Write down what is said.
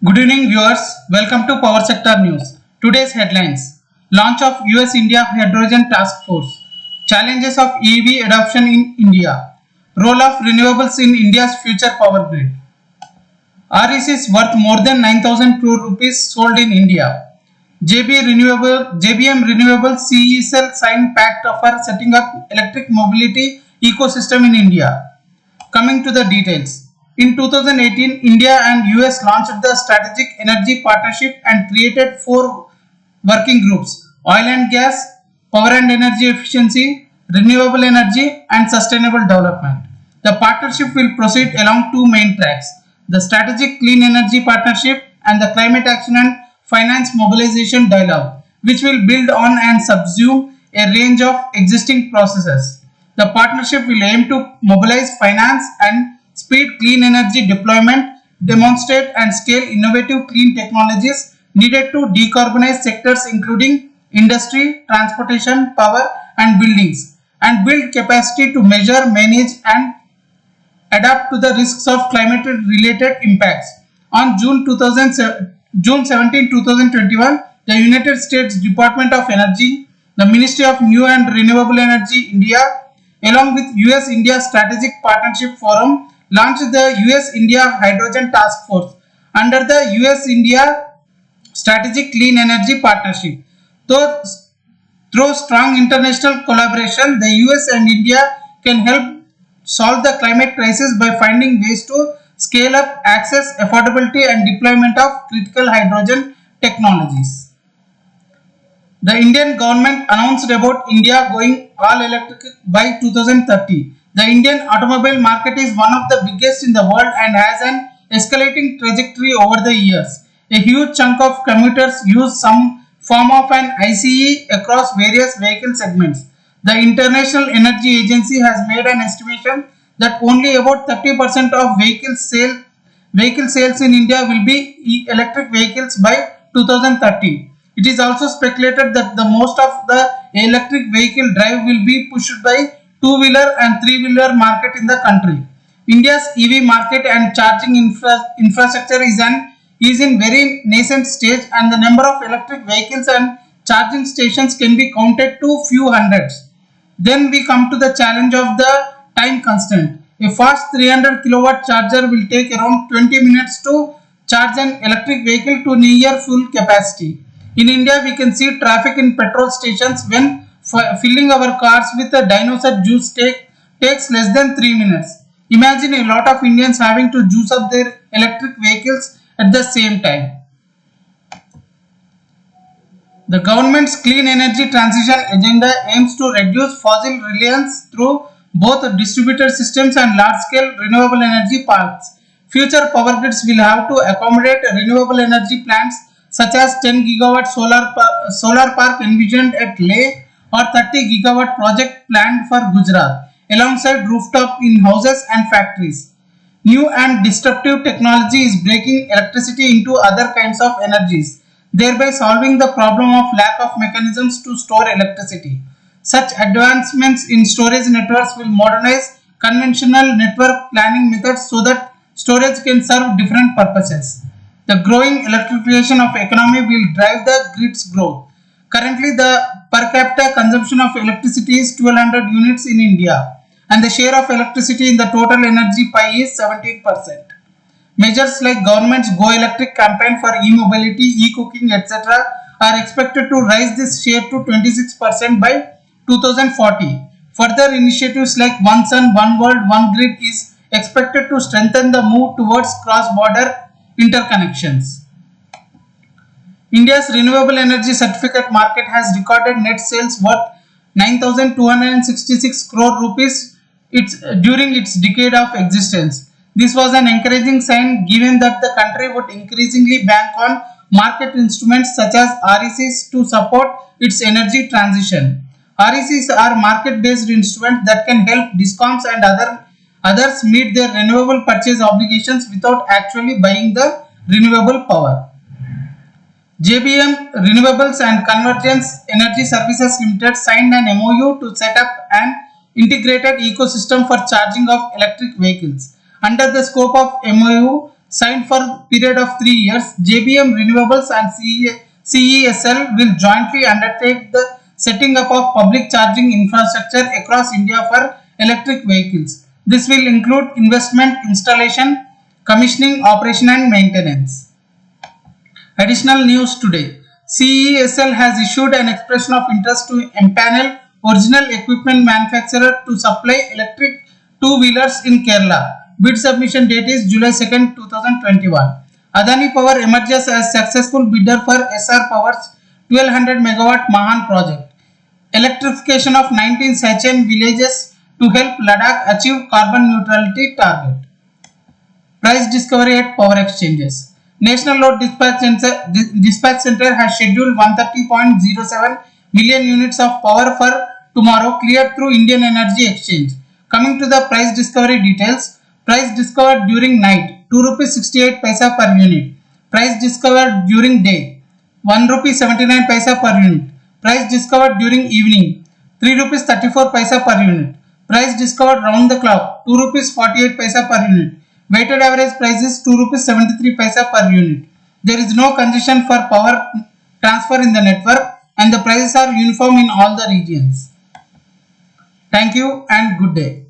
Good evening, viewers. Welcome to Power Sector News. Today's headlines: Launch of US-India Hydrogen Task Force, Challenges of EV Adoption in India, Role of Renewables in India's Future Power Grid. REC is worth more than 9,000 crore rupees sold in India. JBM Renewable CESL signed pact for setting up electric mobility ecosystem in India. Coming to the details. In 2018, India and US launched the Strategic Energy Partnership and created four working groups: oil and gas, power and energy efficiency, renewable energy, and sustainable development. The partnership will proceed along two main tracks: the Strategic Clean Energy Partnership and the Climate Action and Finance Mobilization Dialogue, which will build on and subsume a range of existing processes. The partnership will aim to mobilize finance and speed clean energy deployment, demonstrate and scale innovative clean technologies needed to decarbonize sectors including industry, transportation, power and buildings, and build capacity to measure, manage and adapt to the risks of climate-related impacts. On June 17, 2021, the United States Department of Energy, the Ministry of New and Renewable Energy India, along with US-India Strategic Partnership Forum, launched the US-India Hydrogen Task Force under the US-India Strategic Clean Energy Partnership. Through strong international collaboration, the US and India can help solve the climate crisis by finding ways to scale up access, affordability and deployment of critical hydrogen technologies. The Indian government announced about India going all electric by 2030. The Indian automobile market is one of the biggest in the world and has an escalating trajectory over the years. A huge chunk of commuters use some form of an ICE across various vehicle segments. The International Energy Agency has made an estimation that only about 30% of vehicle sales in India will be electric vehicles by 2030. It is also speculated that the most of the electric vehicle drive will be pushed by two-wheeler and three-wheeler market in the country. India's EV market and charging infrastructure is in very nascent stage, and the number of electric vehicles and charging stations can be counted to few hundreds. Then we come to the challenge of the time constraint. A fast 300 kilowatt charger will take around 20 minutes to charge an electric vehicle to near full capacity. In India, we can see traffic in petrol stations when filling our cars with a dinosaur juice takes less than 3 minutes. Imagine a lot of Indians having to juice up their electric vehicles at the same time. The government's clean energy transition agenda aims to reduce fossil reliance through both distributed systems and large-scale renewable energy parks. Future power grids will have to accommodate renewable energy plants such as 10 gigawatt solar park envisioned at Leh or 30 gigawatt project planned for Gujarat, alongside rooftop in houses and factories. New and disruptive technology is breaking electricity into other kinds of energies, thereby solving the problem of lack of mechanisms to store electricity. Such advancements in storage networks will modernize conventional network planning methods so that storage can serve different purposes. The growing electrification of economy will drive the grid's growth. Currently, the per capita consumption of electricity is 1200 units in India, and the share of electricity in the total energy pie is 17%. Measures like government's Go Electric campaign for e-mobility, e-cooking, etc. are expected to raise this share to 26% by 2040. Further initiatives like One Sun, One World, One Grid is expected to strengthen the move towards cross-border interconnections. India's renewable energy certificate market has recorded net sales worth 9,266 crore rupees during its decade of existence. This was an encouraging sign given that the country would increasingly bank on market instruments such as RECs to support its energy transition. RECs are market-based instruments that can help DISCOMs and others meet their renewable purchase obligations without actually buying the renewable power. JBM Renewables and Convergence Energy Services Limited signed an MOU to set up an integrated ecosystem for charging of electric vehicles. Under the scope of MOU, signed for a period of 3 years. JBM Renewables and CESL will jointly undertake the setting up of public charging infrastructure across India for electric vehicles. This will include investment, installation, commissioning, operation and maintenance. Additional news today. CESL has issued an expression of interest to empanel original equipment manufacturer to supply electric two-wheelers in Kerala. Bid submission date is July 2nd, 2021. Adani Power emerges as successful bidder for SR Power's 1200 megawatt Mahan project. Electrification of 19 Sachin villages to help Ladakh achieve carbon neutrality target. Price discovery at power exchanges. National Load Dispatch Center has scheduled 130.07 million units of power for tomorrow, cleared through Indian Energy Exchange. Coming to the price discovery details. Price discovered during night, 2 rupees 68 paisa per unit. Price discovered during day, 1 rupee 79 paisa per unit. Price discovered during evening, 3 rupees 34 paisa per unit. Price discovered round the clock, 2 rupees 48 paisa per unit. Weighted average price is 2 rupees 73 paisa per unit. There is no congestion for power transfer in the network and the prices are uniform in all the regions. Thank you and good day.